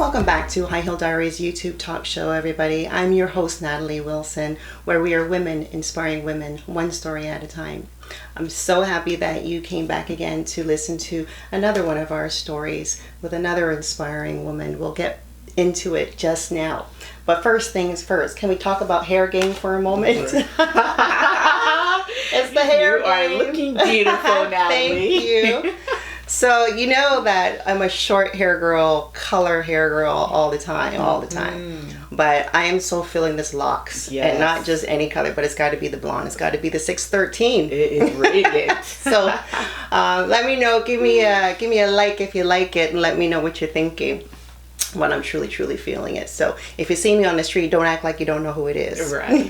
Welcome back to High Heel Diaries YouTube talk show, everybody. I'm your host, Natalie Wilson, where we are women inspiring women, one story at a time. I'm so happy that you came back again to listen to another one of our stories with another inspiring woman. We'll get into it just now. But first things first, can we talk about hair game for a moment? Sure. It's the hair game. You are looking beautiful, Natalie. Thank you. So you know that I'm a short hair girl, color hair girl all the time. But I am so feeling this locks, and not just any color, but it's got to be the blonde. It's got to be the 613. It is radiant. So let me know. Give me a like if you like it, and let me know what you're thinking when I'm truly feeling it. So if you see me on the street, don't act like you don't know who it is. Right.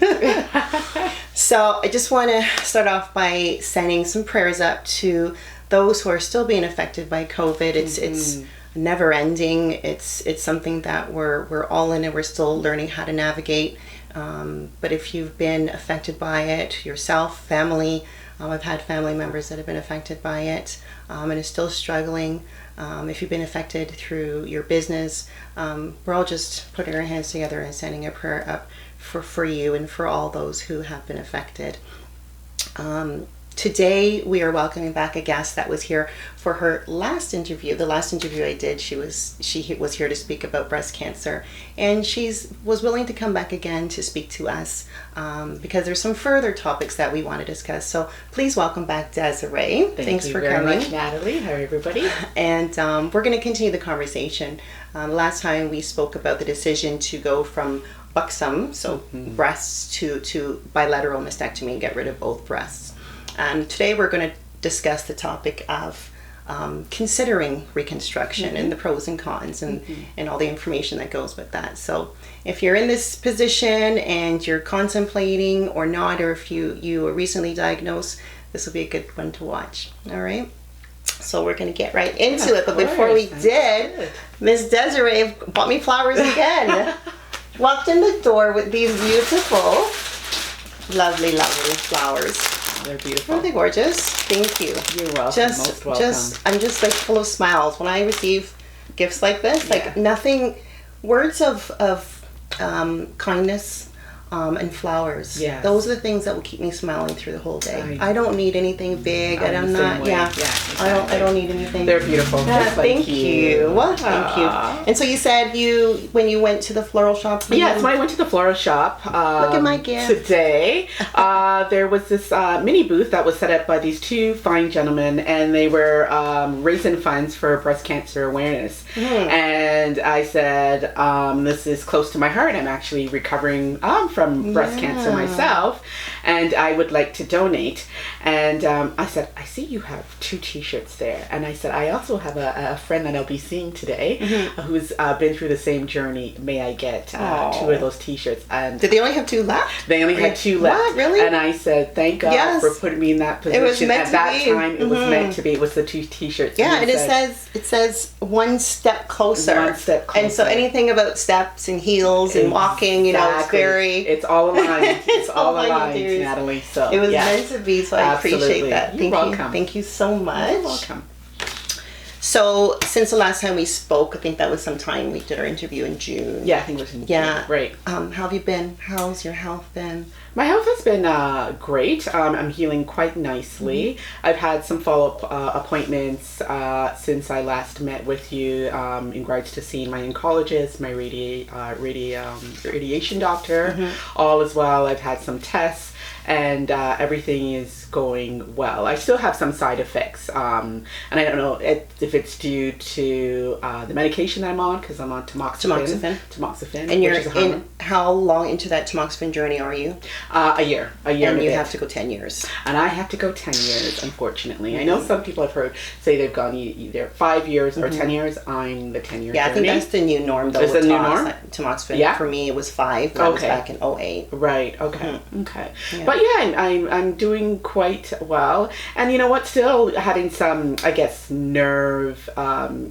So I just want to start off by sending some prayers up to those who are still being affected by COVID. It's never ending. It's something that we're all in, and we're still learning how to navigate. But if you've been affected by it yourself, family, I've had family members that have been affected by it and are still struggling. If you've been affected through your business, we're all just putting our hands together and sending a prayer up for you and for all those who have been affected. Today we are welcoming back a guest that was here for her last interview. The last interview I did, she was here to speak about breast cancer, and was willing to come back again to speak to us because there's some further topics that we want to discuss. So please welcome back Desiree. Thanks for coming. Thank you very much, Natalie. Hi, everybody. And we're going to continue the conversation. Last time we spoke about the decision to go from buxom, so breasts, to bilateral mastectomy and get rid of both breasts. Today we're going to discuss the topic of considering reconstruction and the pros and cons and all the information that goes with that. So if you're in this position and you're contemplating or not, or if you were recently diagnosed, this will be a good one to watch. All right. So we're going to get right into it. But before we did, Miss Desiree bought me flowers again. Walked in the door with these beautiful, lovely flowers. They're beautiful. Aren't they gorgeous? Thank you. You're welcome. Most welcome. I'm just like full of smiles when I receive gifts like this. Like nothing, words of kindness and flowers. Yes. Those are the things that will keep me smiling through the whole day. I don't need anything big. I don't need anything. They're beautiful. Just like thank you. Thank you. And so you said when you went to the floral shop. Yes, when I went to the floral shop. Look at my gift. Today, there was this mini booth that was set up by these two fine gentlemen, and they were raising funds for breast cancer awareness. And I said, this is close to my heart. I'm actually recovering from breast cancer myself, and I would like to donate. And I said, I see you have 2 t-shirts there. And I said, I also have a friend that I'll be seeing today who's been through the same journey. May I get 2 of those t-shirts? And did they only have 2 left? They only had 2 left. What? Really? And I said, thank God for putting me in that position. It was meant At that to be. time, it was meant to be. It was the 2 t-shirts. Yeah, and it says one step closer. One step closer. And so anything about steps and heels and walking, it's all aligned. It's all aligned, Natalie. So it was meant to be, so I appreciate that. You're welcome. Thank you so much. You're welcome. So since the last time we spoke, I think that was sometime we did our interview in June. Yeah, I think it was in June. Right. How have you been? How's your health been? My health has been great. I'm healing quite nicely. I've had some follow-up appointments since I last met with you in regards to seeing my oncologist, my radiation doctor, all as well. I've had some tests, and everything is going well. I still have some side effects, and I don't know if it's due to the medication that I'm on, because I'm on tamoxifen. And you're how long into that tamoxifen journey are you? A year. And you have to go 10 years. And I have to go 10 years, unfortunately. I know some people I've heard say they've gone either 5 years or 10 years. I'm the 10-year journey. I think that's the new norm, though. Is the new norm? Tamoxifen. Yeah. For me, it was 5. That was back in 2008. Right. Okay. Okay. Yeah. But yeah, I'm doing quite well. And you know what? Still having some, I guess, nerve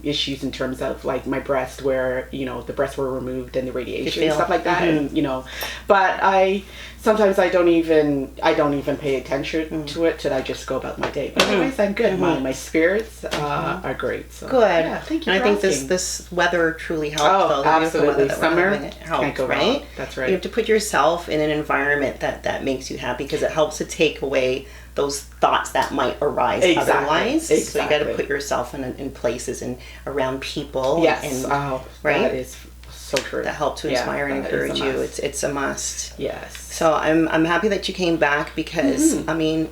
issues in terms of like my breast, where the breasts were removed and the radiation and stuff like that. and but sometimes I don't even pay attention to it till I just go about my day. But otherwise, I'm good. My spirits are great. So. Good. Yeah, thank you. And for I think asking. this weather truly helps. Oh, absolutely. Summer helps, can't go right? wrong. That's right. You have to put yourself in an environment that makes you happy, because it helps to take away those thoughts that might arise otherwise. Exactly. So you got to put yourself in places and around people. Yes. And, right. That is so true. That help to inspire and encourage you. It's a must. Yes. So I'm happy that you came back, because I mean,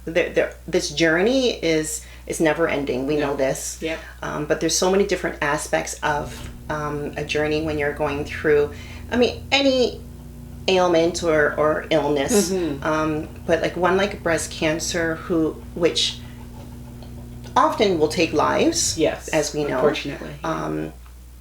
this journey is never ending. We know this. Yeah. But there's so many different aspects of a journey when you're going through, I mean, any ailment or illness, but like one like breast cancer, which often will take lives. Yes, as we know. Unfortunately.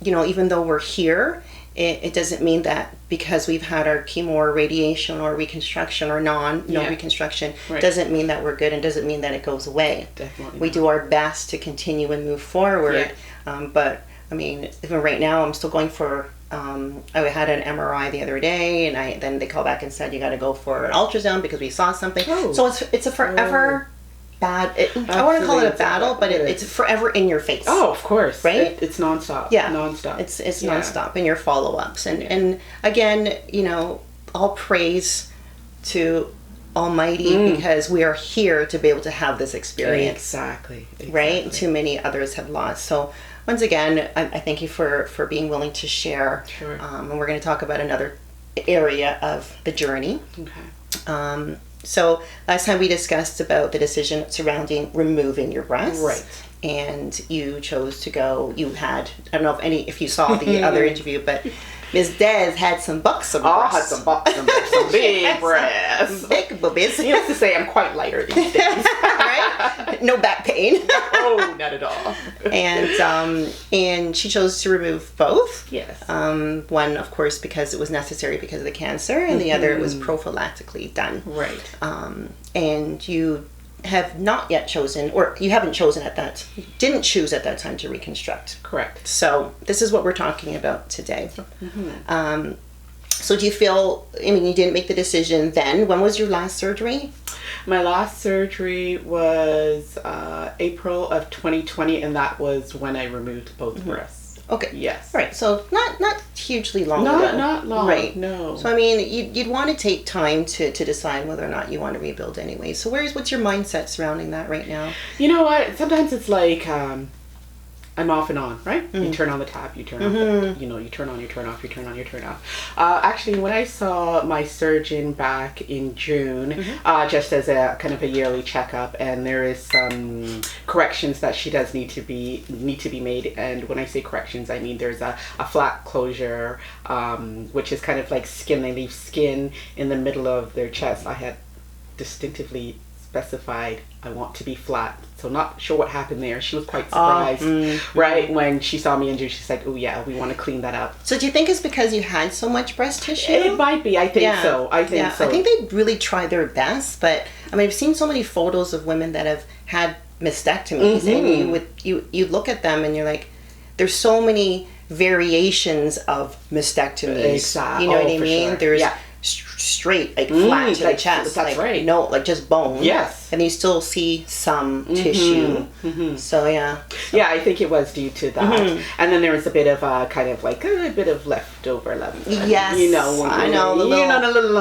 Even though we're here, it doesn't mean that because we've had our chemo or radiation or reconstruction or no reconstruction, doesn't mean that we're good, and doesn't mean that it goes away. Definitely. We do our best to continue and move forward. Yeah. But I mean, even right now, I'm still going for. I had an MRI the other day, and then they called back and said you got to go for an ultrasound because we saw something. Oh. So it's a forever bad. I want to call it a battle, but it's forever in your face. Oh, of course, right? It's nonstop. Yeah, nonstop. It's nonstop in your follow-ups, and again, all praise to Almighty, because we are here to be able to have this experience. Exactly. Right? Too many others have lost. So once again, I thank you for being willing to share. Sure. And we're going to talk about another area of the journey. Okay. So last time we discussed about the decision surrounding removing your breasts. Right. And you chose to go. You had, I don't know if you saw the other interview, but Ms. Des had some buxom breasts. I had some buxom breasts, some big breasts. Big boobies. Needless to say, I'm quite lighter these days. Right? No back pain. Oh, not at all. And she chose to remove both. Yes. One, of course, because it was necessary because of the cancer, and the other was prophylactically done. Right. And you have not yet chosen, or you haven't chosen you didn't choose at that time to reconstruct. Correct. So this is what we're talking about today. So do you feel, I mean, you didn't make the decision then. When was your last surgery? My last surgery was April of 2020, and that was when I removed both breasts. Okay. Yes. Right. So not hugely long ago. Not long. Right. No. So I mean, you'd want to take time to decide whether or not you want to rebuild anyway. So what's your mindset surrounding that right now? You know what? Sometimes it's like I'm off and on, right? You turn on the tap, you turn off. You turn on, you turn off, you turn on, you turn off. Actually, when I saw my surgeon back in June, just as a kind of a yearly checkup, and there is some corrections that she does need to be made. And when I say corrections, I mean there's a flat closure, which is kind of like skin. They leave skin in the middle of their chest. I had distinctively specified I want to be flat. So not sure what happened there. She was quite surprised, right? When she saw me in June, she's like, oh yeah, we want to clean that up. So do you think it's because you had so much breast tissue? It might be. I think so. I think so. I think they really try their best, but I mean, I've seen so many photos of women that have had mastectomies, and you look at them and you're like, there's so many variations of mastectomies. Exactly. You know what I mean? Sure. There's straight, like flat to the chest. That's right. No, like just bone. Yes. And you still see some tissue. So yeah. Yeah, I think it was due to that. And then there was a bit of kind of like a bit of leftover lemon. Yes. I know.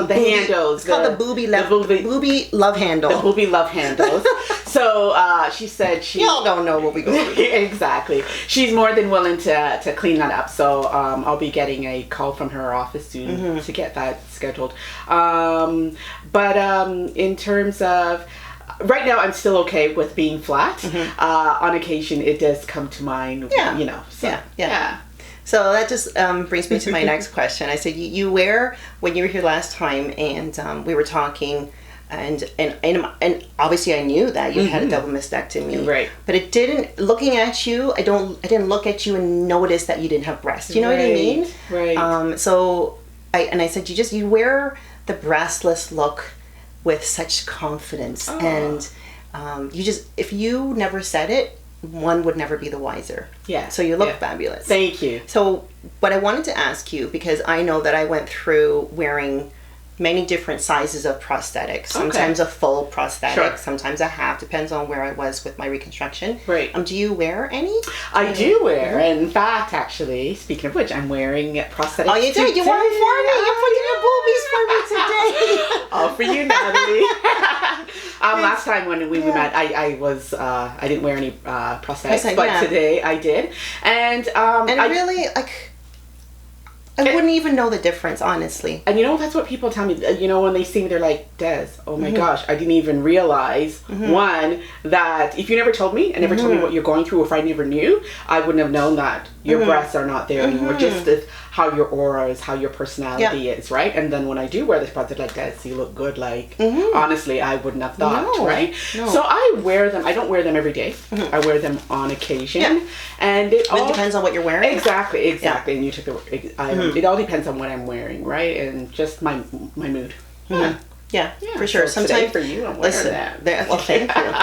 The handles. It's called the booby love handle. The booby love handles. So she said y'all don't know what we go through. Exactly. She's more than willing to clean that up. So I'll be getting a call from her office soon to get that scheduled. But in terms of right now, I'm still okay with being flat. On occasion, it does come to mind. Yeah. So, yeah. So that just brings me to my next question. I said, you wear, when you were here last time, and we were talking, and obviously I knew that you had a double mastectomy, right? But it didn't. Looking at you, I didn't look at you and notice that you didn't have breasts. You know what I mean? Right. So I said, you wear the breastless look with such confidence, and you just, if you never said it, one would never be the wiser. Yeah. So you look fabulous. Thank you. So, but I wanted to ask you, because I know that I went through wearing many different sizes of prosthetics. Sometimes a full prosthetic, sometimes a half, depends on where I was with my reconstruction. Right. Do you wear any? I do wear. And in fact, actually, speaking of which, I'm wearing prosthetics. Oh, you did? You wore them for me? You put your boobies for me today. All for you, Natalie. Last time when we met, I didn't wear any prosthetics, but today I did. And really, like, I wouldn't even know the difference, honestly. And that's what people tell me. When they see me, they're like, Des, oh my gosh, I didn't even realize, one, that if you never told me and never told me what you're going through, or if I never knew, I wouldn't have known that your breasts are not there anymore. Just how your aura is, how your personality is, right? And then when I do wear this prosthetic, like, Des, you look good. Like, honestly, I wouldn't have thought, right? No. So I wear them. I don't wear them every day. I wear them on occasion. Yeah. And it all depends on what you're wearing. Exactly. Yeah. And you took the it all depends on what I'm wearing, right? And just my mood. Yeah, for sure. So sometimes for you, I'm wearing that. Well, thank you.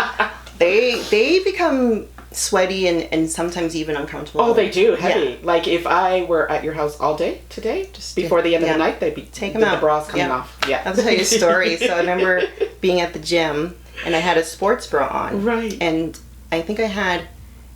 They become sweaty and sometimes even uncomfortable. Oh, they do. Heavy. Yeah. Like if I were at your house all day today, just before the end of the night, they'd be the bras coming off. Yeah. I'll tell you a story. So I remember being at the gym and I had a sports bra on. Right. And I think I had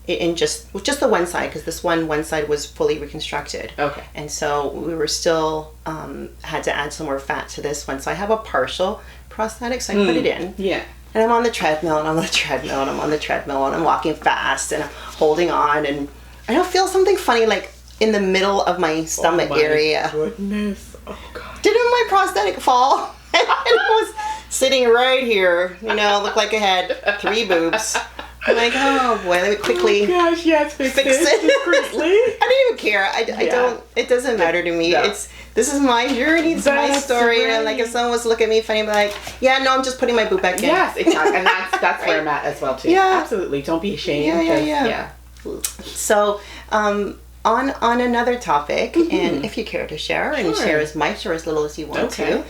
it in just the one side, because this one side was fully reconstructed. Okay. And so we were still had to add some more fat to this one. So I have a partial prosthetic, so I put it in. Yeah. And I'm on the treadmill, and I'm on the treadmill, and I'm on the treadmill, and I'm walking fast, and I'm holding on, and I don't feel something funny, like, in the middle of my stomach area. Oh, my goodness. Oh, God. Didn't my prosthetic fall? And I was sitting right here, looked like I had 3 boobs. I'm like, oh, boy, let me quickly fix it. I didn't even care. I don't, it doesn't matter to me. No. This is my journey, it's my story. Right. And like, if someone was to look at me funny, I'd be like, yeah, no, I'm just putting my boob back in. Yes, exactly. And that's where I'm at as well, too. Yeah. Absolutely. Don't be ashamed. Yeah. So, on another topic, and if you care to share, and share as much or as little as you want to,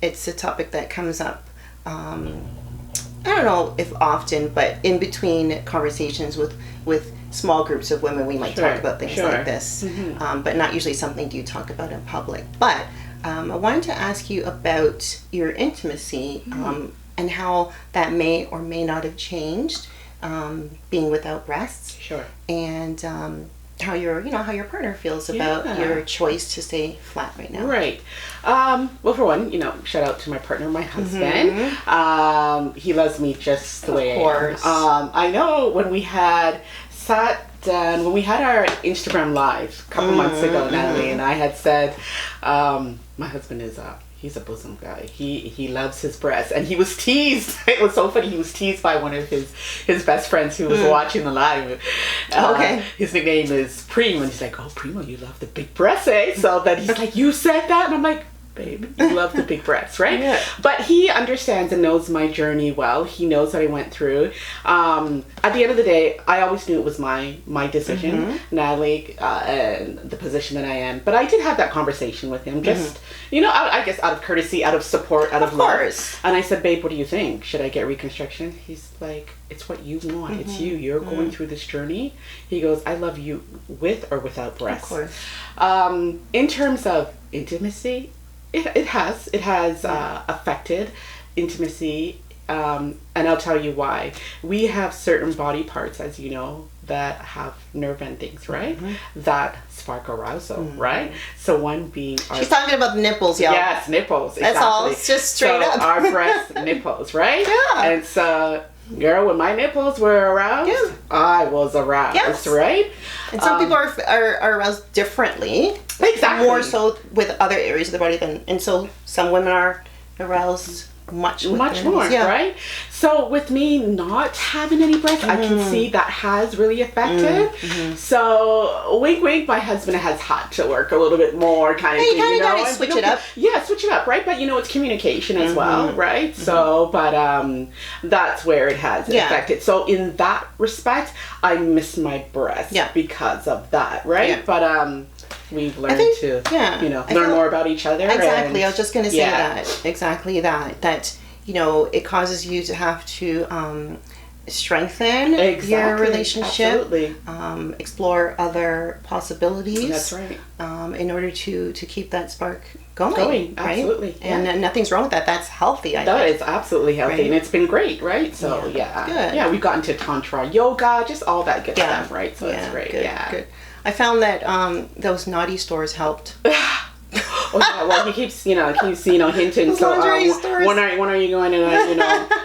it's a topic that comes up, I don't know if often, but in between conversations with small groups of women, we might talk about things like this, but not usually something you talk about in public. But I wanted to ask you about your intimacy and how that may or may not have changed, being without breasts. Sure. And how your partner feels about your choice to stay flat right now. Right. Well, for one, shout out to my partner, my husband. He loves me just the way I am. I know when we had when we had our Instagram live a couple months ago, Natalie and I had said, my husband is he's a bosom guy. He loves his breasts, and he was teased. It was so funny. He was teased by one of his best friends who was watching the live. His nickname is Primo, and he's like, "Oh, Primo, you love the big breasts, eh?" So then he's like, "You said that," and I'm like, babe, you love the big breasts, right? Yeah. But he understands and knows my journey well. He knows what I went through. At the end of the day, I always knew it was my decision, Natalie, and the position that I am. But I did have that conversation with him, just, I guess out of courtesy, out of support, out of love. And I said, babe, what do you think? Should I get reconstruction? He's like, it's what you want. It's you. You're going through this journey. He goes, I love you with or without breasts. Of course. In terms of intimacy, it has affected intimacy, and I'll tell you why. We have certain body parts, as you know, that have nerve endings, right? That spark arousal, right? So one being she's talking about the nipples, y'all. Yes, nipples. That's all. It's just straight up. Our breast nipples, right? Yeah. And so, girl, when my nipples were aroused, I was aroused, right? And some people are aroused differently. Exactly. More so with other areas of the body and so some women are aroused much more, right? So with me not having any breasts, I can see that has really affected. So wink wink, my husband has had to work a little bit more kind of thing. You gotta switch it up. Yeah, switch it up, right? But it's communication as well, right? So but that's where it has affected. So in that respect, I miss my breasts because of that, right? But we've learned to learn more about each other. Exactly. I was just going to say that. Exactly that it causes you to have to strengthen your relationship, explore other possibilities. That's right. In order to keep that spark going, right? Absolutely. Yeah. And nothing's wrong with that. That's healthy. I think it's absolutely healthy, right? And it's been great, right? So good. Yeah, we've gotten to tantra, yoga, just all that good stuff, right? So it's great. Good. I found that those naughty stores helped. Oh yeah, well he keeps hinting. So when are you going to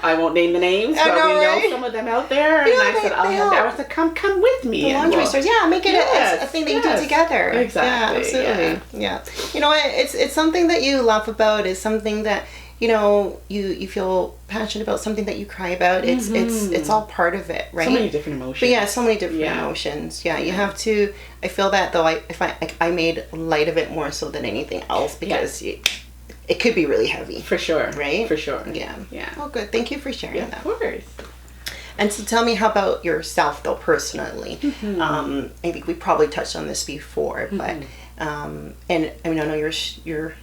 I won't name the names, but we know some of them out there. And I said I was like, come with me. The laundry stores, make it a thing that you do together. Exactly. Yeah, absolutely. Yeah. You know what? It's something that you laugh about. It's something that you feel passionate about, something that you cry about. It's all part of it, right? So many different emotions. But so many different emotions. Yeah, you have to. I feel that though. I made light of it more so than anything else because it could be really heavy. For sure. Right. For sure. Yeah. Yeah. Oh, good. Thank you for sharing that. Of course. And so tell me, how about yourself though, personally? I think we probably touched on this before, but and I mean I know you're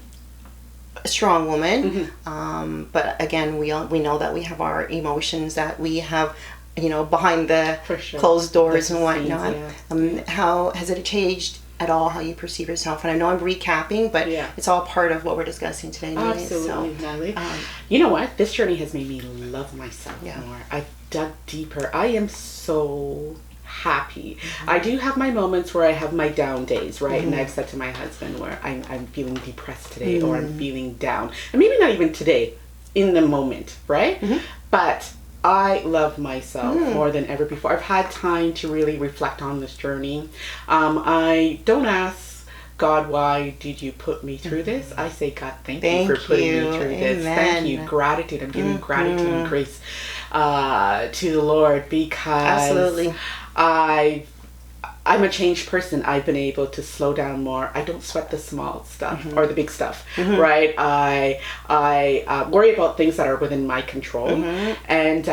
a strong woman, but again we know that we have our emotions that we have behind the closed doors and whatnot. How has it changed at all how you perceive yourself? And I know I'm recapping, but it's all part of what we're discussing today. Absolutely, Natalie. You know what? This journey has made me love myself more. I've dug deeper. I am so happy. I do have my moments where I have my down days, right? And I've said to my husband where I'm feeling depressed today or I'm feeling down. And maybe not even today, in the moment, right? But I love myself more than ever before. I've had time to really reflect on this journey. I don't ask God, why did you put me through this? I say, God, thank you for putting me through this. Thank you. Gratitude. I'm giving gratitude and grace to the Lord because I'm a changed person. I've been able to slow down more. I don't sweat the small stuff or the big stuff, right? I worry about things that are within my control, and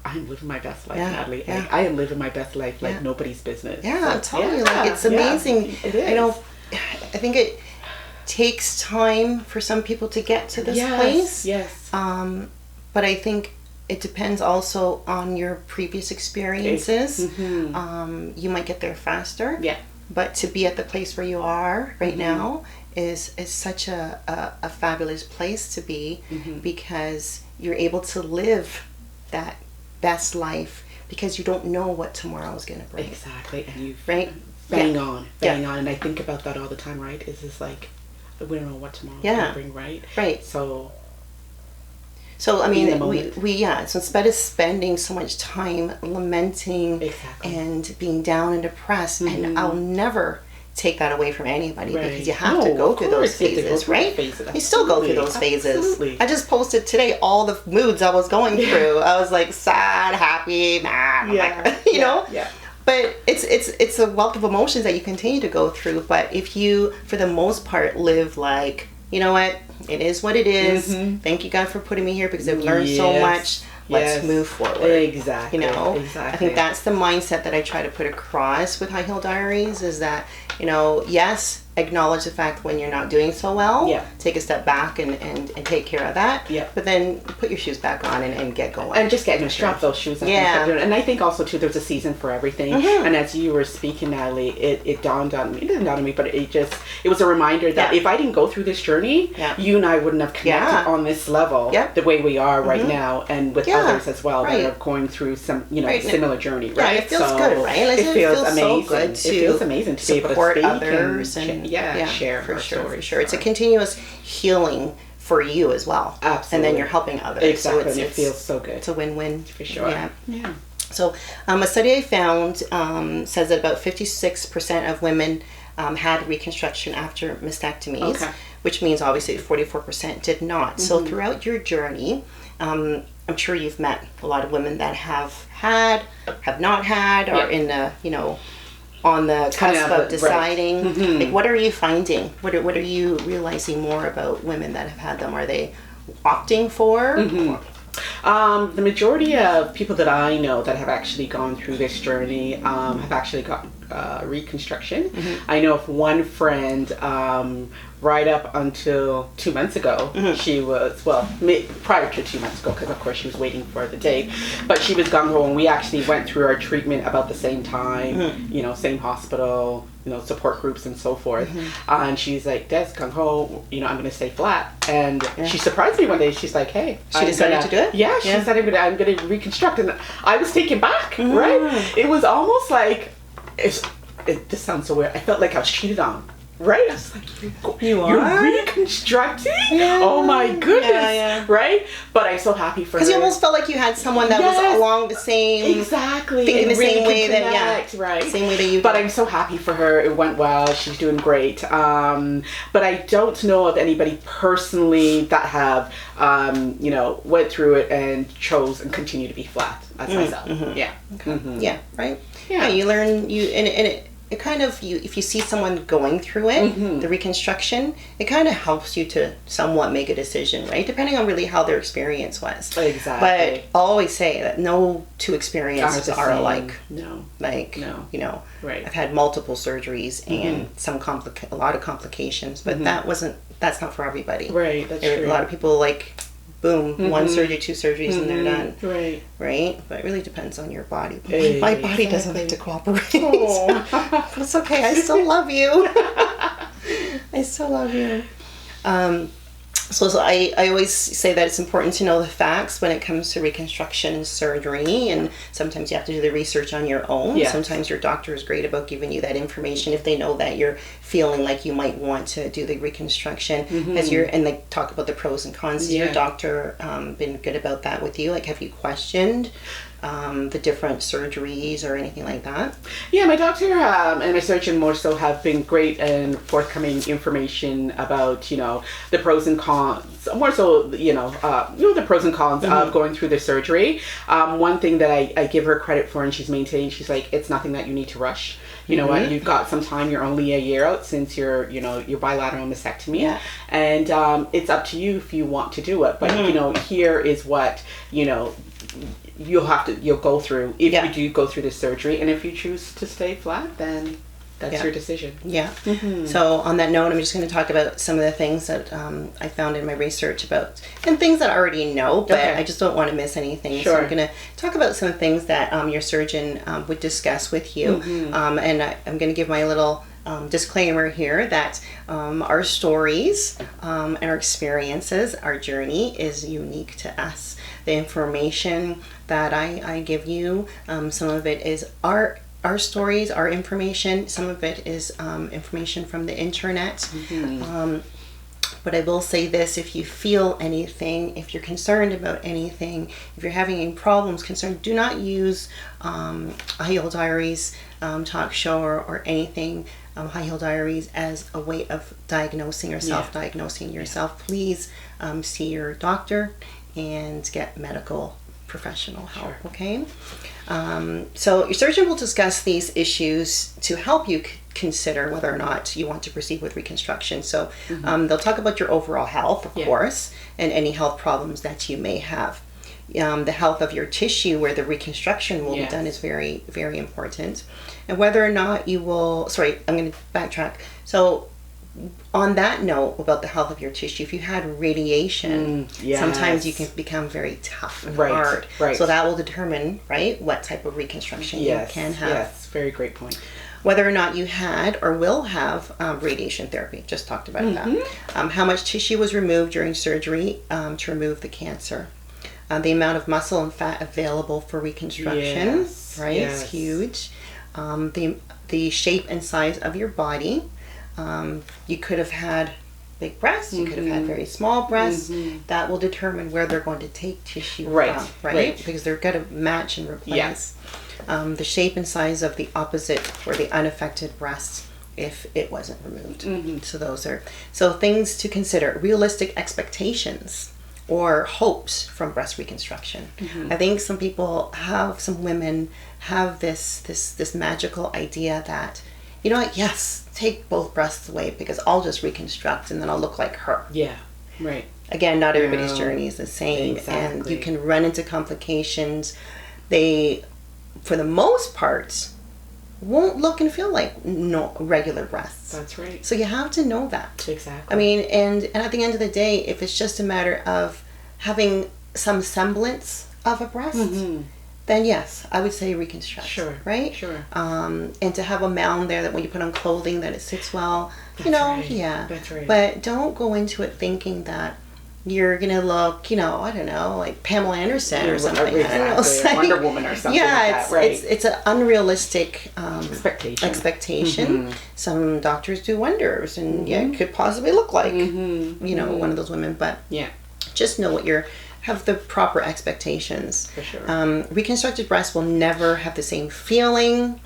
I'm living my best life, Natalie. I am living my best life like nobody's business. I'm telling you, like it's amazing. It is. I think it takes time for some people to get to this place. Yes. But I think it depends also on your previous experiences. You might get there faster. Yeah. But to be at the place where you are right now is such a fabulous place to be because you're able to live that best life because you don't know what tomorrow is going to bring. Exactly. And you bang on. And I think about that all the time, right? Is this like, we don't know what tomorrow's going to bring, right? Right. So I mean, so instead of spending so much time lamenting and being down and depressed, and I'll never take that away from anybody because you have to go through those phases, right? You still go through those phases. Absolutely. I just posted today all the moods I was going through. I was like sad, happy, mad, you know? Yeah. But it's a wealth of emotions that you continue to go through. But if you, for the most part, live like, you know what? It is what it is. Thank you, God, for putting me here because I've learned so much. Let's move forward. Exactly. I think that's the mindset that I try to put across with High Heel Diaries is that, yes, acknowledge the fact when you're not doing so well. Take a step back and take care of that. But then put your shoes back on and get going. And just strap those shoes up. And I think also, too, there's a season for everything. And as you were speaking, Natalie, it dawned on me. It didn't dawn on me, but it was a reminder that if I didn't go through this journey, you and I wouldn't have connected on this level the way we are right now and with others as well that are going through some, similar journey, right? Yeah, it feels good, right? Like, it feels amazing. So good to it feels amazing to be able to speak others and share for our sure, stories. for sure. It's a continuous healing for you as well. Absolutely. And then you're helping others. Exactly. So it feels so good. It's a win-win. For sure. Yeah. So a study I found says that about 56% of women had reconstruction after mastectomies, which means obviously 44% did not. So throughout your journey, I'm sure you've met a lot of women that have had, have not had, or in the, on the cusp of deciding. Like, what are you finding? What are you realizing more about women that have had them? Are they opting for? The majority of people that I know that have actually gone through this journey have actually got reconstruction. I know of one friend right up until 2 months ago, she was, well, prior to 2 months ago, because of course she was waiting for the date, but she was gung-ho, and we actually went through our treatment about the same time, you know, same hospital, you know, support groups and so forth. And she's like, Des, gung-ho, you know, I'm going to stay flat. And she surprised me one day. She's like, hey. She decided to do it? Yeah, she said, I'm going to reconstruct. And I was taken back, right? It was almost like, this sounds so weird. I felt like I was cheated on. Right? I was like, you're reconstructing? Yeah. Oh my goodness. Right? But I'm so happy for her. Because you almost felt like you had someone that was along the same... Exactly. Thinking the really same way that, right. Same way that you But I'm so happy for her. It went well. She's doing great. But I don't know of anybody personally that have, you know, went through it and chose and continue to be flat as myself. Yeah. Okay. Yeah, right? Yeah, you learn, it kind of, if you see someone going through it, the reconstruction, it kind of helps you to somewhat make a decision, right? Depending on really how their experience was. Exactly. But I'll always say that no two experiences are alike. No. Like, no. You know, right. I've had multiple surgeries and a lot of complications, but that's not for everybody. Right, that's true. A lot of people like, boom, one surgery, two surgeries, and they're done. Right. Right? But it really depends on your body. Exactly. My body doesn't like to cooperate. But it's okay. I still love you. I still love you. So I always say that it's important to know the facts when it comes to reconstruction and surgery, and sometimes you have to do the research on your own. Yes. Sometimes your doctor is great about giving you that information if they know that you're feeling like you might want to do the reconstruction, and they talk about the pros and cons. Has your doctor been good about that with you? Like, have you questioned the different surgeries or anything like that? Yeah, my doctor and my surgeon more so have been great and forthcoming information about, you know, the pros and cons, more so, you know, the pros and cons of going through the surgery. One thing that I give her credit for, and she's maintained, she's like, it's nothing that you need to rush. You know what, you've got some time, you're only a year out since your bilateral mastectomy, and it's up to you if you want to do it. But, you know, here is what, you know, you'll go through if you do go through the surgery, and if you choose to stay flat, then that's your decision. So on that note, I'm just going to talk about some of the things that I found in my research about, and things that I already know, but I just don't want to miss anything. So I'm going to talk about some things that your surgeon would discuss with you, and I'm going to give my little disclaimer here that our stories and our experiences, our journey is unique to us. The information that I give you, some of it is our stories, our information. Some of it is information from the internet. But I will say this: if you feel anything, if you're concerned about anything, if you're having any problems, concern, do not use High Heel Diaries talk show or anything, High Heel Diaries, as a way of diagnosing or self-diagnosing yourself. Please see your doctor and get medical professional help. Okay, so your surgeon will discuss these issues to help you consider whether or not you want to proceed with reconstruction. So they'll talk about your overall health, of course, and any health problems that you may have. The health of your tissue where the reconstruction will be done is very, very important. And whether or not you will, I'm going to backtrack. So on that note about the health of your tissue, if you had radiation, sometimes you can become very tough and hard. So that will determine, what type of reconstruction you can have. Yes, very great point. Whether or not you had or will have radiation therapy, just talked about that. How much tissue was removed during surgery to remove the cancer. The amount of muscle and fat available for reconstruction, is huge. The shape and size of your body. You could have had big breasts, you could have had very small breasts. That will determine where they're going to take tissue from, because they're going to match and replace. The shape and size of the opposite or the unaffected breasts if it wasn't removed. So those are things to consider. Realistic expectations or hopes from breast reconstruction. I think some women have this magical idea that, you know what, yes, take both breasts away because I'll just reconstruct and then I'll look like her. again, not everybody's journey is the same, and you can run into complications. They, for the most part, won't look and feel like regular breasts. That's right. So you have to know that. Exactly. I mean, and at the end of the day, if it's just a matter of having some semblance of a breast, then yes, I would say reconstruct. Sure. Right? Sure. And to have a mound there that when you put on clothing that it sits well, That's right. yeah. That's right. But don't go into it thinking that you're gonna look, I don't know, like Pamela Anderson or something. Exactly. Wonder Woman or something like that, right? It's an unrealistic expectation. Mm-hmm. Some doctors do wonders, and it could possibly look like, one of those women. But just know what have the proper expectations. For sure. Reconstructed breasts will never have the same feeling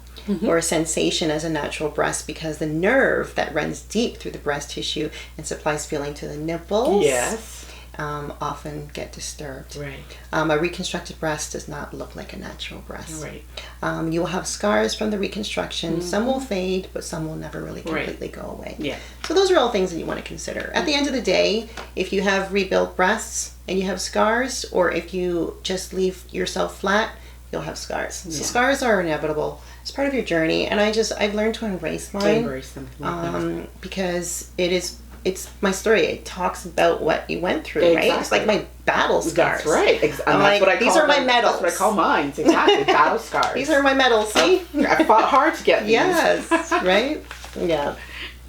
or sensation as a natural breast, because the nerve that runs deep through the breast tissue and supplies feeling to the nipples often get disturbed. Right. A reconstructed breast does not look like a natural breast. Right. You will have scars from the reconstruction. Some will fade, but some will never really completely go away. Yeah. So those are all things that you want to consider. At the end of the day, if you have rebuilt breasts and you have scars, or if you just leave yourself flat, you'll have scars. So scars are inevitable. It's part of your journey, and I've learned to embrace mine. Embrace them. Because it's my story. It talks about what you went through, Exactly. right? It's like my battle scars. That's right. And I'm like, these are my medals. That's what I call mine. Exactly. Battle scars. These are my medals. See, I fought hard to get these. Yes, right. Yeah.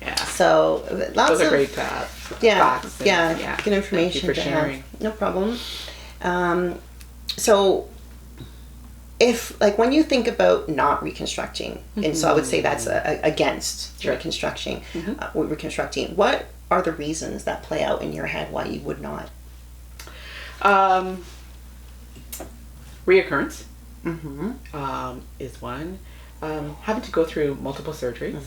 Yeah. So lots Those are of great facts. And, good information Thank you for to sharing. have. No problem. So if, like, when you think about not reconstructing, and so I would say that's against reconstructing, what are the reasons that play out in your head why you would not? Reoccurrence is one. Having to go through multiple surgeries.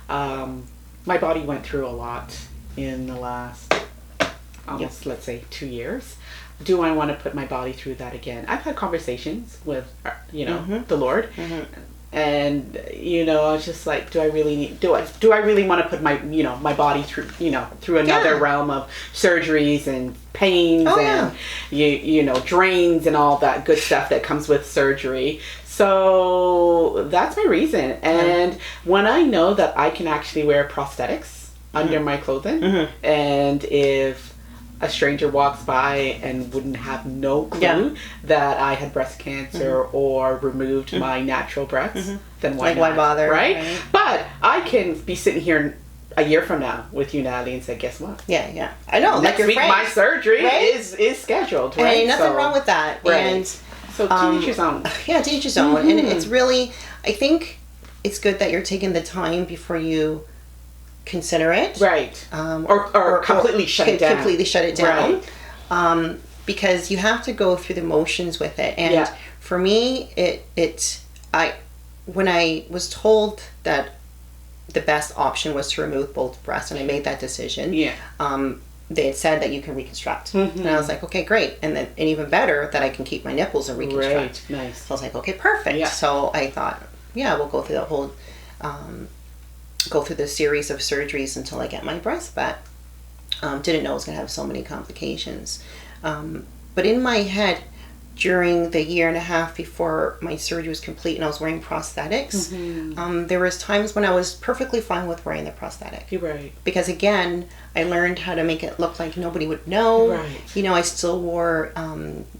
My body went through a lot in the last almost, let's say, 2 years. Do I want to put my body through that again? I've had conversations with, the Lord, and I was just like, do I really want to put my, my body through, through another realm of surgeries and pains and drains and all that good stuff that comes with surgery. So that's my reason. And when I know that I can actually wear prosthetics under my clothing, and if a stranger walks by and wouldn't have no clue that I had breast cancer or removed my natural breasts, then why bother? Right? But I can be sitting here a year from now with you, Natalie, and say, guess what? Yeah. I know. Next like week, my surgery is scheduled. Right? And ain't nothing wrong with that. Right. And so to each his own. Yeah, to each his own. And it's really, I think it's good that you're taking the time before you consider it, right? Or completely shut it down. Completely shut it down, right. Because you have to go through the motions with it. And for me, when I was told that the best option was to remove both breasts, and I made that decision. They had said that you can reconstruct, and I was like, okay, great, and even better that I can keep my nipples and reconstruct. Right. Nice. So I was like, okay, perfect. Yeah. So I thought, we'll go through the whole. Go through the series of surgeries until I get my breast back. Didn't know it was going to have so many complications. But in my head, during the year and a half before my surgery was complete and I was wearing prosthetics, there was times when I was perfectly fine with wearing the prosthetic. You're right. Because again, I learned how to make it look like nobody would know. Right. I still wore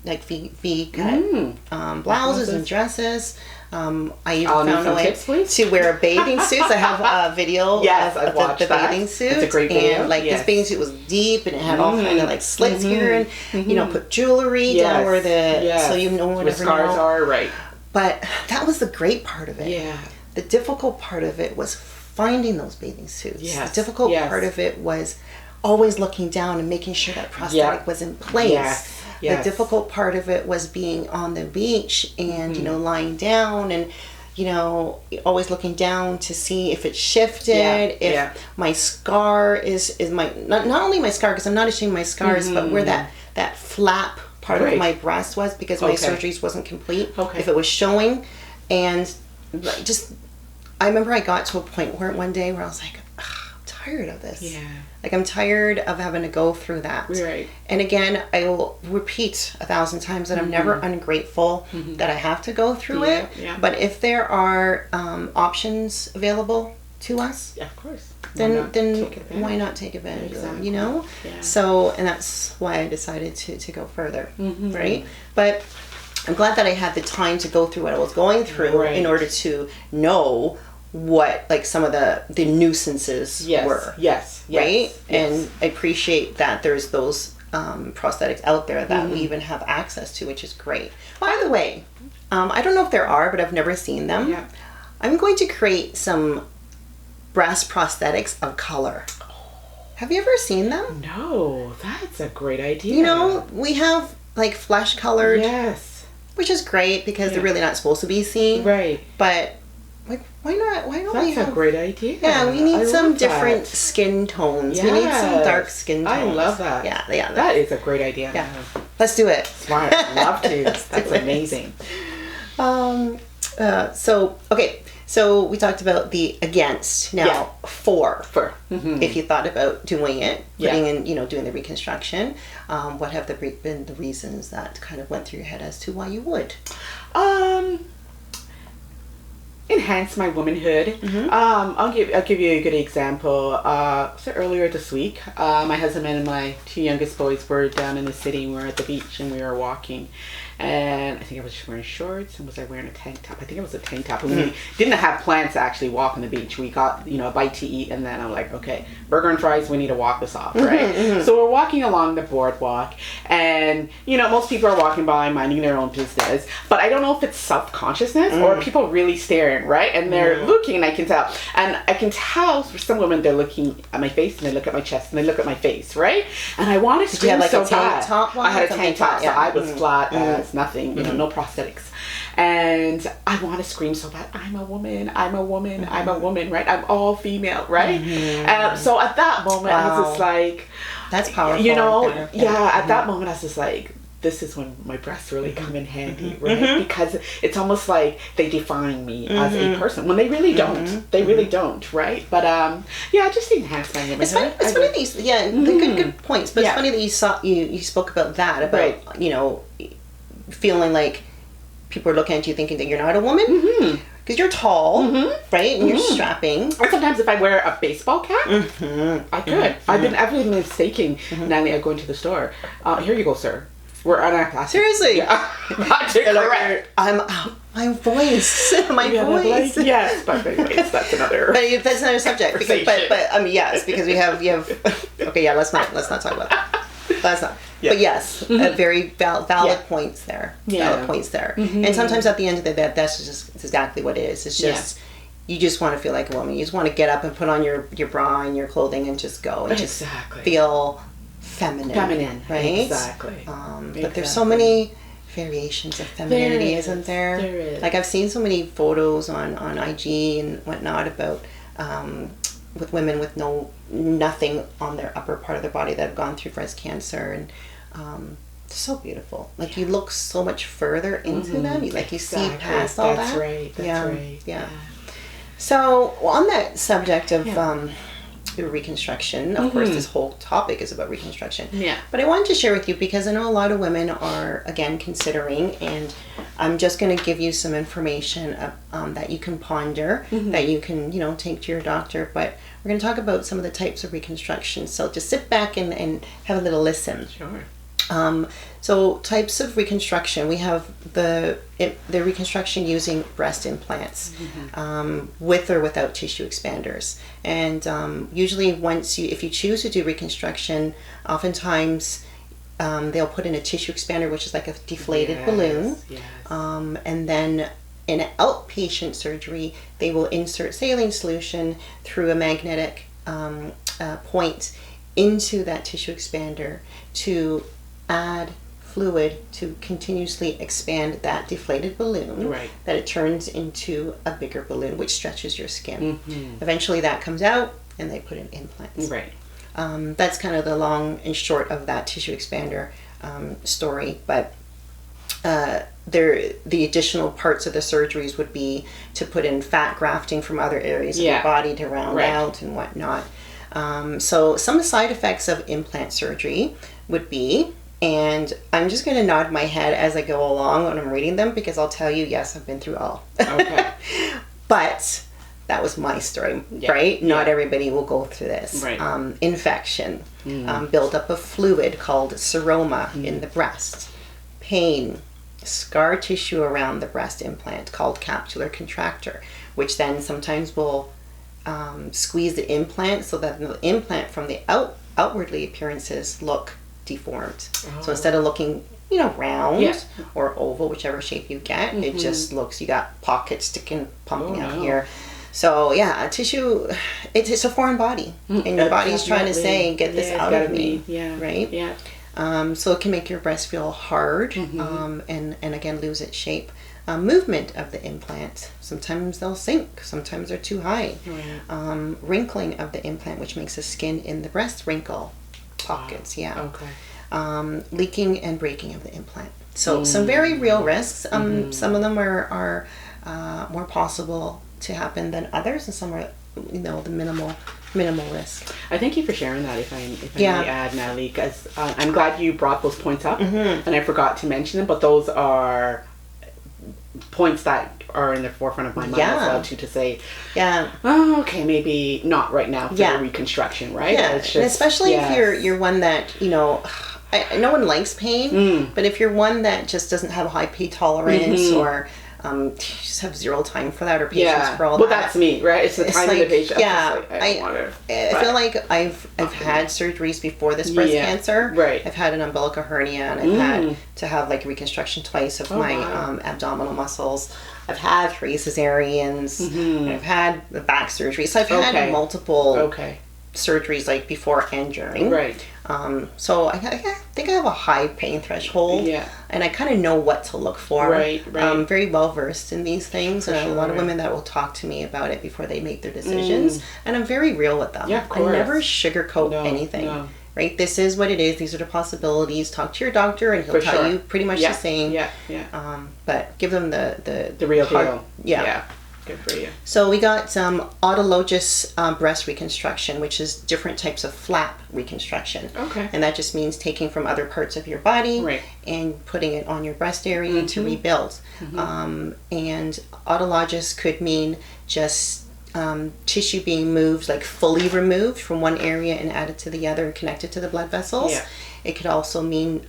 like V-cut blouses and dresses. I even found a way to wear bathing suits. I have a video of the bathing suit. It's a great video. And this bathing suit was deep and it had all kind of slits here, and put jewelry down where so no one would ever know. Scars are right. But that was the great part of it. Yeah. The difficult part of it was finding those bathing suits. Yes. The difficult part of it was always looking down and making sure that prosthetic was in place. Yes. The difficult part of it was being on the beach and lying down and always looking down to see if it shifted, if my scar is my not only my scar, because I'm not ashamed of my scars, but where that flap part of my breast was, because my surgeries wasn't complete. If it was showing, and I remember I got to a point where one day where I was like, I'm tired of this. Yeah. Like, I'm tired of having to go through that. Right. And again, I will repeat 1,000 times that I'm never ungrateful that I have to go through it. Yeah. But if there are options available to us, Yeah, of course. then why not take advantage of them, you know? Yeah. So, and that's why I decided to go further, right? But I'm glad that I had the time to go through what I was going through in order to know what, like, some of the nuisances were. Yes. Right? And I appreciate that there's those prosthetics out there that we even have access to, which is great. By the way, I don't know if there are, but I've never seen them. Yeah. I'm going to create some breast prosthetics of color. Have you ever seen them? No, that's a great idea. You know, we have like flesh colored. Yes. Which is great because they're really not supposed to be seen. Right. But like, why not? Why don't we have? That's a great idea. Yeah, we need some different skin tones. We need some dark skin tones. I love that. Yeah. That is a great idea. Yeah. Let's do it. Smart. Love to. That's amazing. So we talked about the against. Now, for. Mm-hmm. If you thought about doing it, putting in, doing the reconstruction, what have been the reasons that kind of went through your head as to why you would? Enhance my womanhood. I'll give you a good example. So earlier this week, my husband and my two youngest boys were down in the city. We were at the beach and we were walking, and I think I was just wearing shorts, and was I wearing a tank top? I think it was a tank top. And we didn't have plans to actually walk on the beach. We got a bite to eat, and then I'm like, okay, burger and fries, we need to walk this off, right? So we're walking along the boardwalk, and most people are walking by minding their own business, but I don't know if it's self-consciousness or people really staring, right? And they're looking, I can tell. And I can tell for some women, they're looking at my face, and they look at my chest, and they look at my face, right? And I want to scream you have, like, so a tank bad. top one? I had a tank top, so I was flat as nothing, no prosthetics. And I want to scream so bad, I'm a woman, I'm a woman, I'm a woman, right? I'm all female, right? So at that moment, I was just like... That's powerful. At that moment, I was just like, this is when my breasts really come in handy, right? Because it's almost like they define me as a person, when they really don't. They really don't, right? But just enhance my womanhood. It's funny that good points. But it's funny that you spoke about that, about feeling like people are looking at you thinking that you're not a woman. Because you're tall, right? And you're strapping. Or sometimes if I wear a baseball cap, I could. I've been mistaking Natalie. I go into the store. Here you go, sir. We're on our class. Seriously? Yeah. Correct. My voice. My voice. Yes, but anyways, that's another. But that's another subject. Yes, because we have. Okay, yeah. Let's not talk about that. Let's not. Yeah. But yes, very valid points there. Valid points there. And sometimes at the end of the day, that's just exactly what it is. It's just you just want to feel like a woman. You just want to get up and put on your bra and your clothing and just go and just feel feminine, right? Exactly. But there's so many variations of femininity, isn't there? There is. Like, I've seen so many photos on IG and whatnot about with women with nothing on their upper part of their body that have gone through breast cancer, and they're so beautiful. Like, you look so much further into them. You see past all that. That's right. Yeah. So on that subject of reconstruction, of course, this whole topic is about reconstruction. Yeah. But I wanted to share with you, because I know a lot of women are, again, considering, and I'm just going to give you some information that you can ponder, that you can, take to your doctor. But we're going to talk about some of the types of reconstruction. So just sit back and have a little listen. Sure. So types of reconstruction, we have the reconstruction using breast implants, with or without tissue expanders. And usually if you choose to do reconstruction, oftentimes they'll put in a tissue expander, which is like a deflated balloon. Yes. And then in an outpatient surgery, they will insert saline solution through a magnetic point into that tissue expander to add fluid to continuously expand that deflated balloon, that it turns into a bigger balloon, which stretches your skin. Eventually that comes out and they put in implants. That's kind of the long and short of that tissue expander story. But the additional parts of the surgeries would be to put in fat grafting from other areas of your body to round out and whatnot. So some side effects of implant surgery would be, and I'm just going to nod my head as I go along when I'm reading them, because I'll tell you, yes, I've been through all. Okay. But that was my story, right? Not everybody will go through this. Right. Infection, buildup of fluid called seroma in the breast, pain, scar tissue around the breast implant called capsular contracture, which then sometimes will squeeze the implant so that the implant from the outwardly appearances look deformed. Oh. So instead of looking, round or oval, whichever shape you get, it just looks, you got pockets pumping out here. So yeah, tissue, it's a foreign body, and your body's trying to say, get this out of me, right? Yeah. So it can make your breast feel hard, and again lose its shape. Movement of the implant, sometimes they'll sink, sometimes they're too high. Right. Wrinkling of the implant, which makes the skin in the breast wrinkle. Pockets, Okay. Leaking and breaking of the implant. So some very real risks. Some of them are more possible to happen than others, and some are, the minimal risk. I thank you for sharing that. If I may add, Natalie, because I'm glad you brought those points up, and I forgot to mention them. But those are points that are in the forefront of my mind as well, to say, oh, okay, maybe not right now for reconstruction, right? It's just, and especially if you're one that, no one likes pain, but if you're one that just doesn't have a high pain tolerance, or you just have zero time for that, or patience for all that. Well, that's me, right? It's the time of the patient. I feel like I've had surgeries before this breast cancer. Right. I've had an umbilical hernia, and I've had to have like reconstruction twice of my abdominal muscles. I've had 3 cesareans, and I've had the back surgery. So I've had multiple surgeries, like before and during. Right. So I think I have a high pain threshold, and I kind of know what to look for. Right. I'm very well versed in these things, and a lot of women that will talk to me about it before they make their decisions, and I'm very real with them. Yeah, of course. I never sugarcoat anything. No. Right? This is what it is. These are the possibilities. Talk to your doctor, and he'll tell you pretty much the same. But give them the real deal. Yeah. Good for you. So we got autologous breast reconstruction, which is different types of flap reconstruction. Okay. And that just means taking from other parts of your body and putting it on your breast area to rebuild. And autologous could mean just tissue being moved, like fully removed from one area and added to the other and connected to the blood vessels. Yeah. It could also mean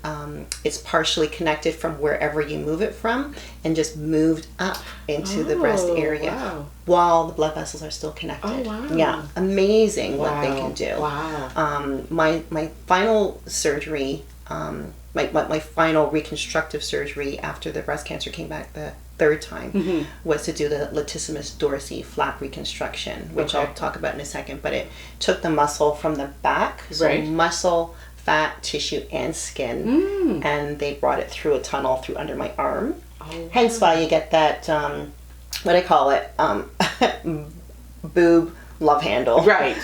it's partially connected from wherever you move it from and just moved up into the breast area while the blood vessels are still connected. Oh, wow. Yeah, amazing what they can do. Wow. My final surgery, my final reconstructive surgery after the breast cancer came back the third time was to do the latissimus dorsi flap reconstruction, which I'll talk about in a second. But it took the muscle from the back, so muscle, fat, tissue, and skin, and they brought it through a tunnel through under my arm. Hence why you get that, what I call it, boob love handle. Right.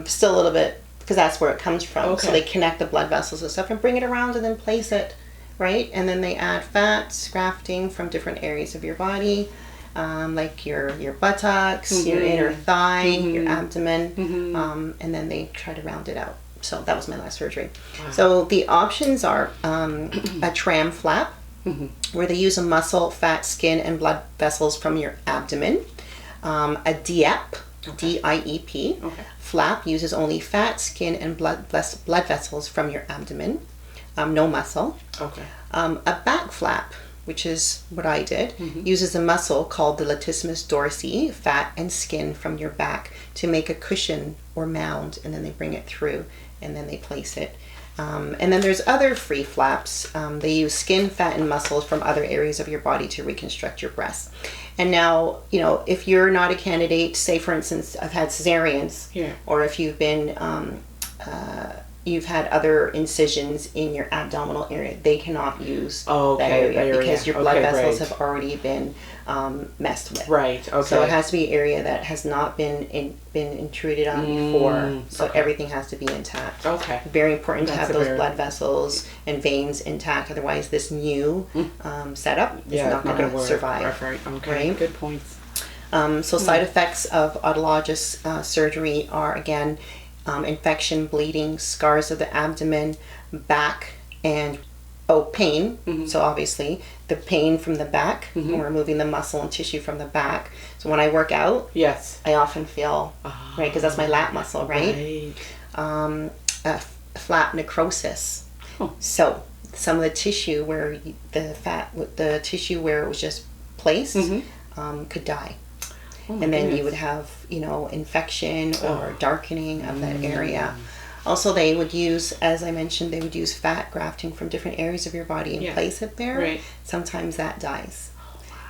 Still a little bit, because that's where it comes from. So they connect the blood vessels and stuff and bring it around and then place it, right? And then they add fats, grafting from different areas of your body, like your buttocks, your inner thigh, your abdomen, and then they try to round it out. So that was my last surgery. Wow. So the options are a tram flap, where they use a muscle, fat, skin, and blood vessels from your abdomen. A DIEP, D-I-E-P, flap uses only fat, skin, and blood vessels from your abdomen. No muscle. A back flap, which is what I did, uses a muscle called the latissimus dorsi, fat and skin from your back, to make a cushion or mound, and then they bring it through and then they place it. And then there's other free flaps. They use skin, fat, and muscles from other areas of your body to reconstruct your breasts. And now, if you're not a candidate, say for instance, I've had cesareans, or if you've been you've had other incisions in your abdominal area, they cannot use that area because your blood vessels have already been messed with. So it has to be an area that has not been intruded on before. So everything has to be intact. Very important to have those blood vessels and veins intact. Otherwise, this new setup is not going to survive. Good points. So side effects of autologous surgery are, again, infection, bleeding, scars of the abdomen, back, and pain. So obviously the pain from the back, when we're removing the muscle and tissue from the back. So when I work out, I often feel, right, because that's my lat muscle, right? Flat necrosis. So some of the tissue where the tissue where it was just placed could die. And then you would have, infection or darkening of that area. Also, they would use, as I mentioned, they would use fat grafting from different areas of your body and place it there. Right. Sometimes that dies.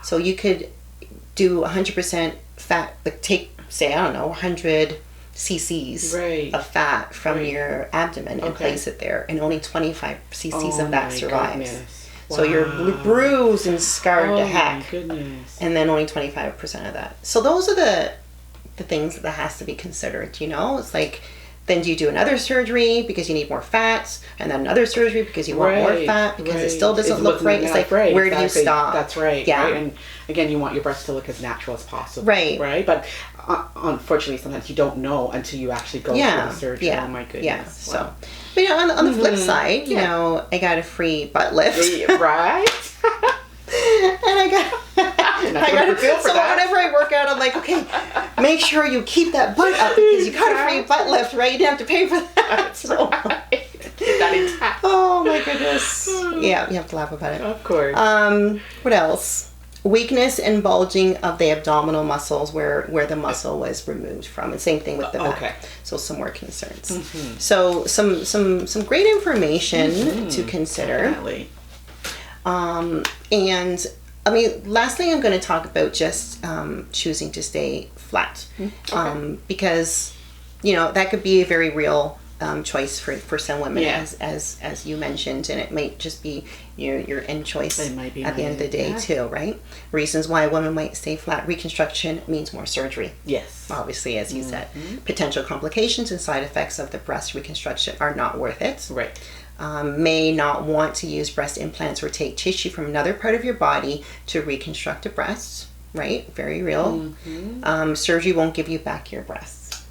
So you could do 100% fat, but take, say, 100 cc's of fat from your abdomen and place it there, and only 25 cc's of that survives. Goodness. Wow. So you're bruised and scarred to heck. Goodness. And then only 25% of that. So those are the things that has to be considered, It's like, then do you do another surgery because you need more fats, and then another surgery because you want more fat because it still doesn't look right? It's like, where do you stop? That's right. Yeah. Right? And again, you want your breast to look as natural as possible. Right. Right. But unfortunately, sometimes you don't know until you actually go through the surgery. Oh my goodness. Yeah. Wow. So, but on the flip side, I got a free butt lift. Right. And I got whenever I work out, I'm like, okay, make sure you keep that butt up because you got a free butt lift, right? You didn't have to pay for that. So, keep that intact. Oh my goodness. Yeah, you have to laugh about it. Of course. What else? Weakness and bulging of the abdominal muscles where the muscle was removed from. And same thing with the back. Okay. So some more concerns. So some great information to consider. Definitely. And I mean, last thing I'm going to talk about just choosing to stay flat, because that could be a very real choice for some women, as you mentioned, and it might just be your end choice at the end of the day too, right? Reasons why a woman might stay flat: reconstruction means more surgery. Yes, obviously, as you said, potential complications and side effects of the breast reconstruction are not worth it. Right. May not want to use breast implants or take tissue from another part of your body to reconstruct a breast, right? Very real. Surgery won't give you back your breasts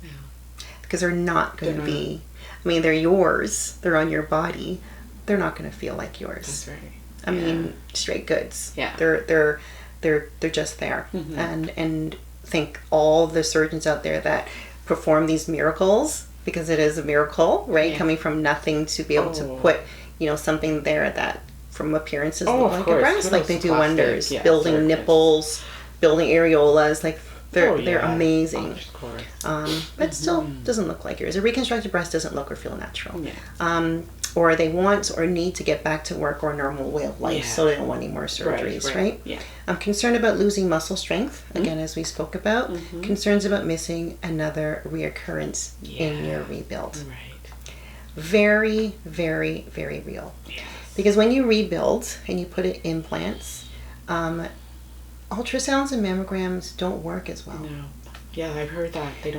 because they're not going to be, they're yours. They're on your body. They're not going to feel like yours. That's right. I mean, straight goods. Yeah. They're just there. And think all the surgeons out there that perform these miracles, because it is a miracle, right? Coming from nothing to be able to put, something there that from appearances look like a breast, like they do wonders. Building nipples, building areolas, like they're amazing. Of course. But still doesn't look like yours. A reconstructed breast doesn't look or feel natural. Or they want or need to get back to work or a normal way of life, so they don't want any more surgeries, right? Yeah. I'm concerned about losing muscle strength, again, as we spoke about. Concerns about missing another reoccurrence in your rebuild. Right. Very, very, very real. Yes. Because when you rebuild and you put in implants, ultrasounds and mammograms don't work as well. No. Yeah, I've heard that. They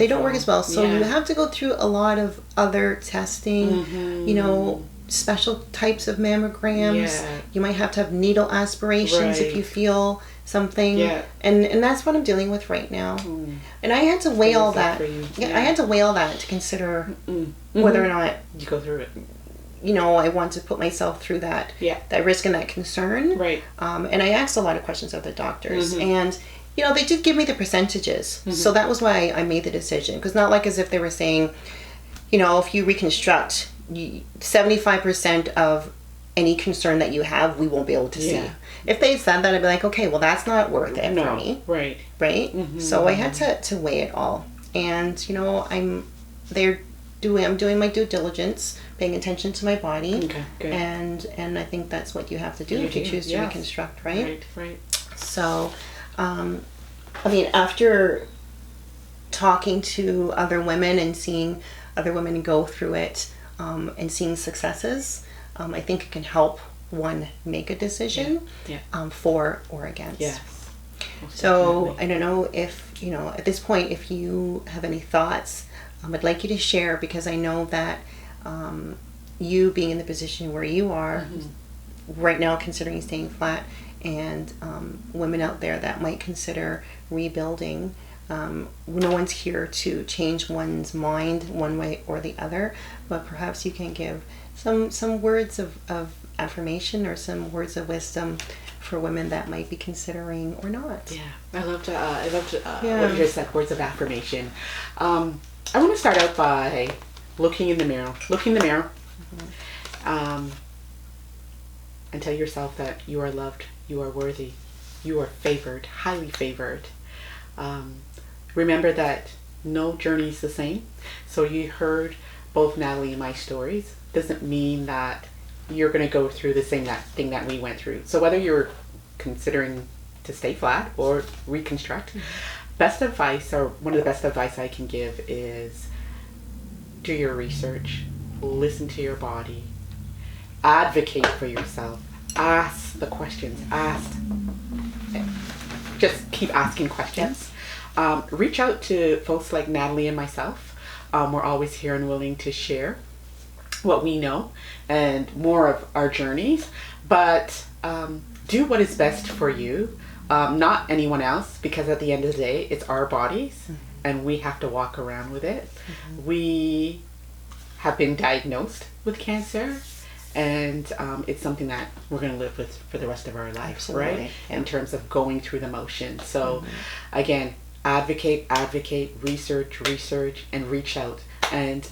don't work as well. So you have to go through a lot of other testing, special types of mammograms. Yeah. You might have to have needle aspirations if you feel something. Yeah. And that's what I'm dealing with right now. And I had to weigh all that. I had to weigh all that to consider whether or not you go through it. I want to put myself through that risk and that concern. Right. And I asked a lot of questions of the doctors. And they did give me the percentages. So that was why I made the decision. Because not like as if they were saying, if you reconstruct, 75% of any concern that you have, we won't be able to see. If they said that, I'd be like, okay, well, that's not worth it for me. Right. Right? So I had to weigh it all. And, I'm doing my due diligence, paying attention to my body. Okay, good. And I think that's what you have to do to choose to reconstruct, right? Right. So, after talking to other women and seeing other women go through it, and seeing successes, I think it can help one make a decision for or against. Yes. So definitely. I don't know if, at this point, if you have any thoughts, I'd like you to share, because I know that you being in the position where you are, right now considering staying flat, and women out there that might consider rebuilding. No one's here to change one's mind one way or the other, but perhaps you can give some words of affirmation or some words of wisdom for women that might be considering or not. Yeah, I loved what you just said, words of affirmation. I want to start out by looking in the mirror. Look in the mirror. And tell yourself that you are loved, you are worthy, you are favored, highly favored. Remember that no journey is the same. So you heard both Natalie and my stories. Doesn't mean that you're going to go through the same thing that we went through. So whether you're considering to stay flat or reconstruct, best advice, or one of the best advice I can give, is do your research, listen to your body, advocate for yourself, ask the questions, just keep asking questions. Reach out to folks like Natalie and myself. We're always here and willing to share what we know and more of our journeys, but do what is best for you, not anyone else, because at the end of the day, it's our bodies and we have to walk around with it. We have been diagnosed with cancer, and it's something that we're going to live with for the rest of our lives. Absolutely. Right? Yeah. In terms of going through the motions. So again, advocate, research, and reach out, and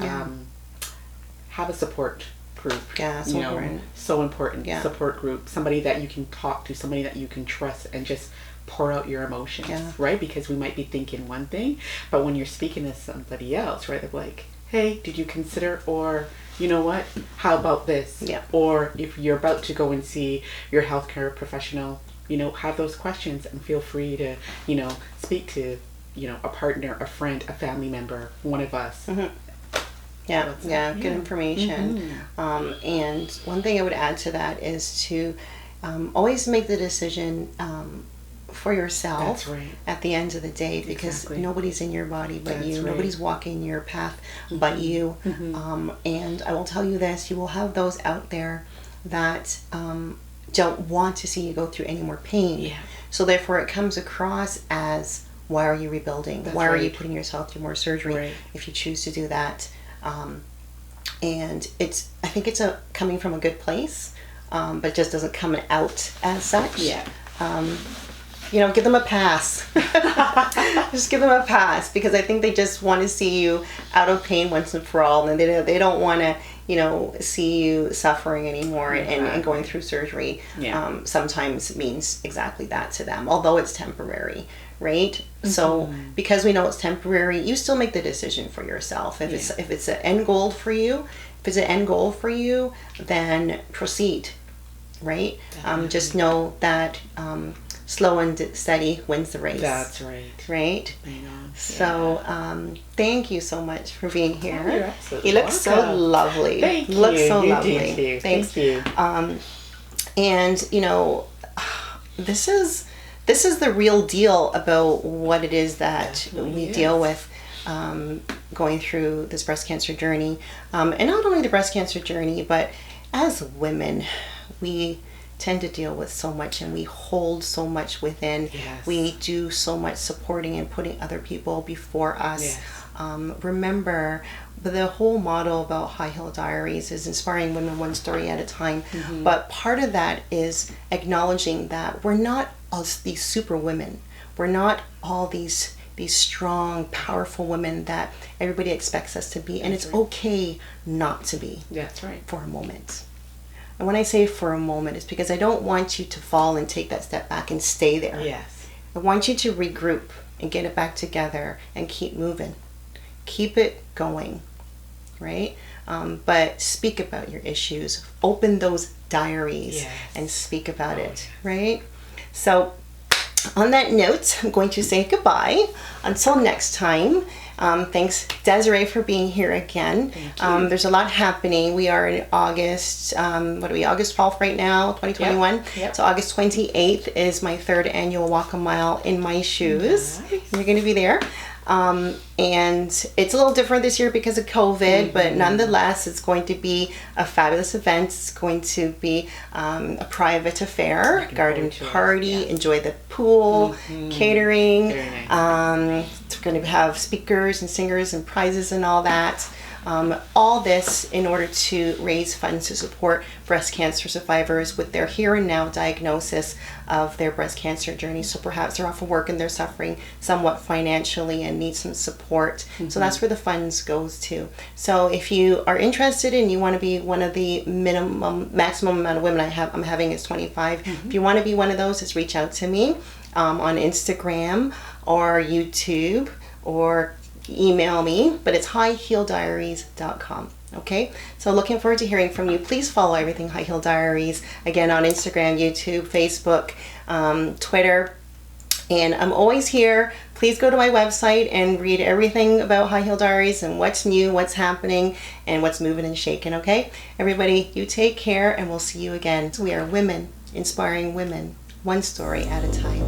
have a support group. Yeah, so important. So important. Yeah. Support group, somebody that you can talk to, somebody that you can trust, and just pour out your emotions. Yeah. Right? Because we might be thinking one thing, but when you're speaking to somebody else, right, they're like, hey, did you consider, or you know what, how about this? Yeah. Or if you're about to go and see your healthcare professional, have those questions and feel free to, speak to, a partner, a friend, a family member, one of us. Yeah, good information. And one thing I would add to that is to always make the decision for yourself. That's right. At the end of the day, because nobody's in your body but you. Right. Nobody's walking your path but you. And I will tell you this, you will have those out there that don't want to see you go through any more pain. Yeah. So therefore it comes across as, why are you rebuilding? Why are you putting yourself through more surgery if you choose to do that? And I think it's coming from a good place, but it just doesn't come out as such. Yeah. Give them a pass. Just give them a pass, because I think they just want to see you out of pain once and for all, and they don't want to, see you suffering anymore. And going through surgery sometimes means exactly that to them, although it's temporary, right? So because we know it's temporary, you still make the decision for yourself. If it's an end goal for you, then proceed, right? Just know that slow and steady wins the race. That's right. Right? So, thank you so much for being here. Oh, you're absolutely welcome. So lovely. Thank you. You look so lovely. Too. Thanks. Thank you. And this is the real deal about what it is that we deal with going through this breast cancer journey. And not only the breast cancer journey, but as women, we tend to deal with so much, and we hold so much within. Yes. We do so much supporting and putting other people before us. Yes. Remember, the whole motto about High Heel Diaries is inspiring women one story at a time. But part of that is acknowledging that we're not all these super women. We're not all these strong, powerful women that everybody expects us to be. And it's okay not to be. That's right. For a moment. And when I say for a moment, it's because I don't want you to fall and take that step back and stay there. Yes. I want you to regroup and get it back together and keep moving. Keep it going, right? But speak about your issues. Open those diaries and speak about it, right? So on that note, I'm going to say goodbye. Until next time. Thanks, Desiree, for being here again. There's a lot happening. We are in August, August 12th right now, 2021. Yep. So August 28th is my 3rd annual Walk a Mile in My Shoes. Nice. You're going to be there. And it's a little different this year because of COVID, but nonetheless, it's going to be a fabulous event. It's going to be a private affair, garden party, enjoy the pool, catering. It's going to have speakers and singers and prizes and all that. All this in order to raise funds to support breast cancer survivors with their here and now diagnosis of their breast cancer journey. So perhaps they're off of work and they're suffering somewhat financially and need some support. So that's where the funds goes to. So if you are interested and you want to be one of the maximum amount of women I'm having is 25. If you want to be one of those, just reach out to me on Instagram or YouTube or email me, but it's highheeldiaries.com. Okay, so looking forward to hearing from you. Please follow everything High Heel Diaries, again, on Instagram, YouTube, Facebook, Twitter, and I'm always here. Please go to my website and read everything about High Heel Diaries and what's new, what's happening, and what's moving and shaking. Okay, everybody, you take care, and we'll see you again. We are women inspiring women, one story at a time.